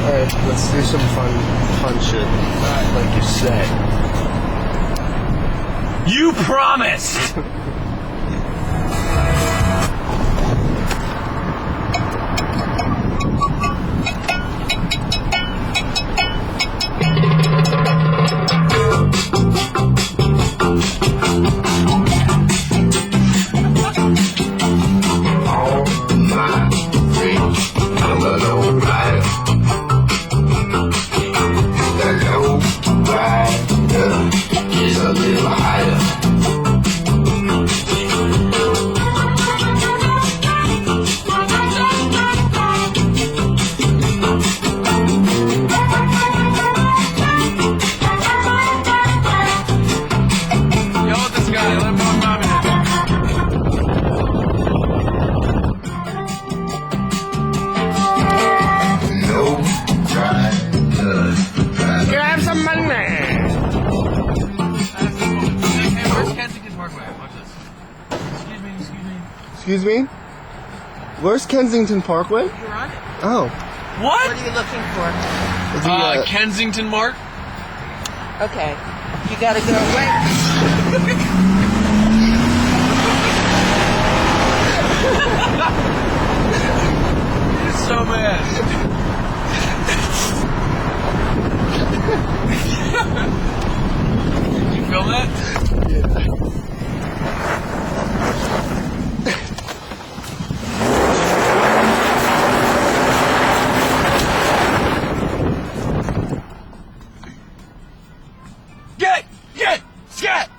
Alright, let's do some fun shit. Like you said. You promised! Excuse me? Where's Kensington Parkway? You're on it. Oh. What are you looking for? Is he, Kensington Mark? Okay. You gotta go away. You're so mad. Did you film that? Yeah. Get! Scat!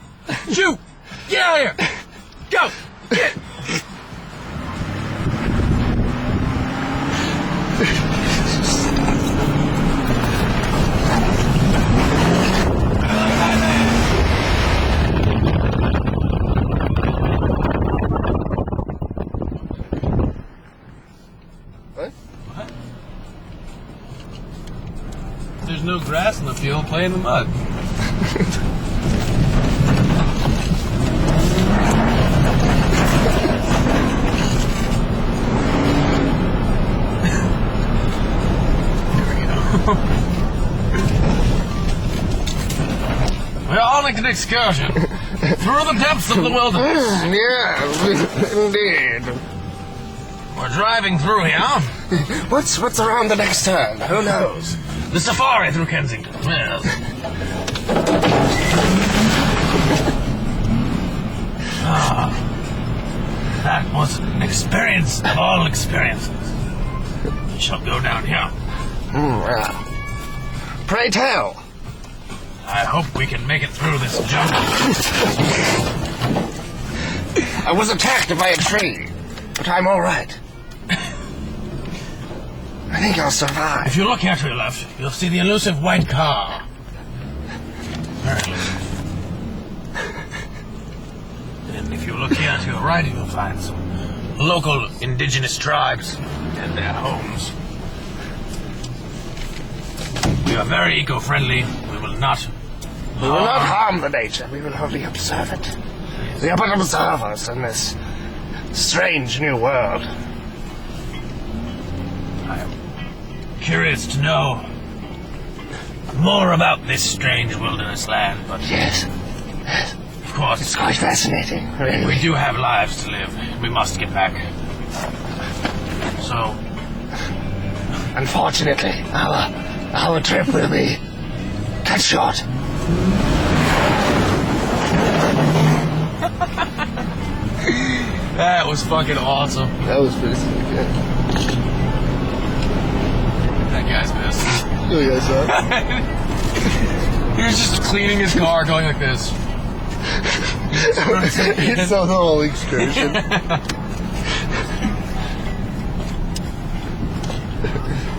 Shoot! Get out of here! Go! Get! What? There's no grass in the field, play in the mud. We're on an excursion through the depths of the wilderness. Yeah, indeed. We're driving through here. What's around the next turn? Who knows? The safari through Kensington. Yes. That was an experience of all experiences. We shall go down here. Pray tell. I hope we can make it through this jungle. I was attacked by a tree, but I'm all right. I think I'll survive. If you look here to your left, you'll see the elusive white car. Very elusive. And if you look here to your right, you'll find some local indigenous tribes and their homes. We are very eco-friendly. We will not harm the nature. We will only observe it. We are but observers in this strange new world. I am curious to know more about this strange wilderness land, but Yes. of course, It's quite fascinating, really. we do have lives to live. We must get back. So, Unfortunately, our trip will be cut short. that was fucking awesome. That was pretty sick, yeah. That guy's pissed. Oh, you guys saw? He was just cleaning his car, going like this. It's the whole excursion.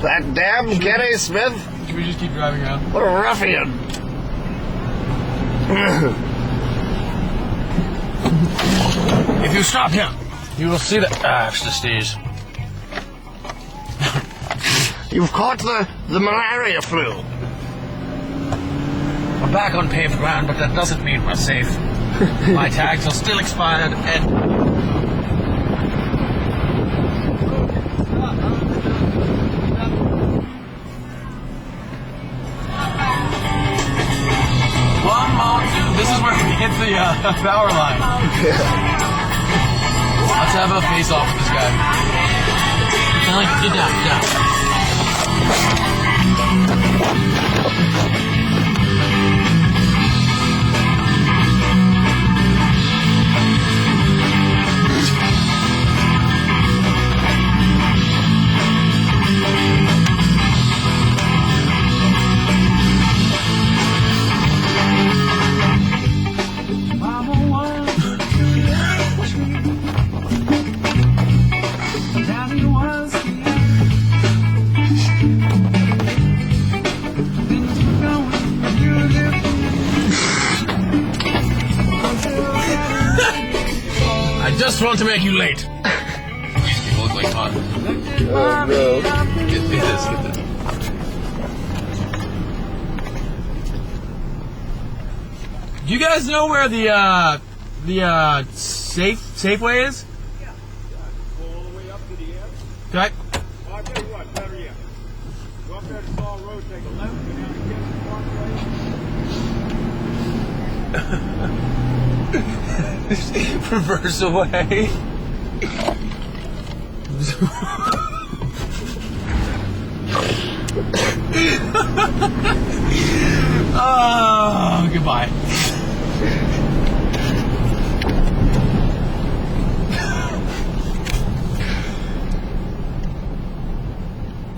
That damn Gary Smith? Can we just keep driving around? What a ruffian. If you stop here, you will see that. It's the sneeze. You've caught the malaria flu. We're back on paved ground, but that doesn't mean we're safe. My tags are still expired and... One more, two. This is where we hit the power line. Let's have a face off with this guy. Get down, get down. I just want to make you late. These people look like fun. Oh, no. Get this, get this. Do you guys know where the Safeway is? Yeah. Go all the way up to the end. Okay. Well, I'll tell you what, better yet. Go up there to Fall Road, take a left, go down to Kensington Parkway. Reverse away. Oh, goodbye.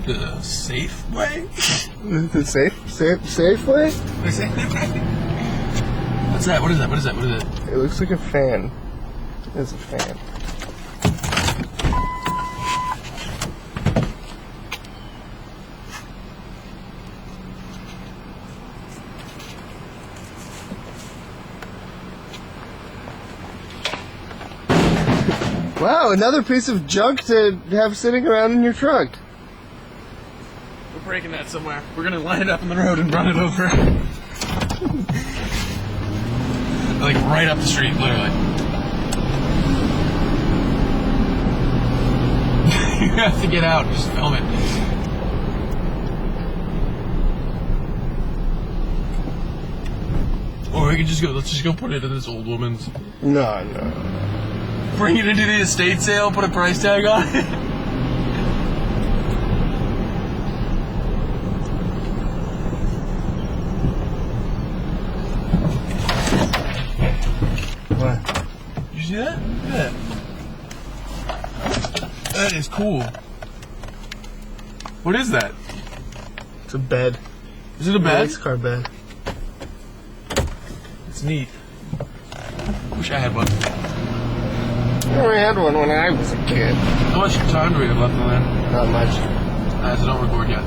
The safe way? The safe way? What's that? What is that? What is that? What is it? It looks like a fan. It's a fan. Wow, another piece of junk to have sitting around in your trunk. We're breaking that somewhere. We're gonna line it up in the road and run it over. Like right up the street, literally. You have to get out and just film it. Or we could just go, let's just go put it in this old woman's. No, no. Bring it into the estate sale, put a price tag on it. What? Did you see that? Look at that. That is cool. What is that? It's a bed. Is it a bed? Race car bed. It's neat. Wish I had one. I only had one when I was a kid. How much time do we have left on that? Not much. So don't record yet.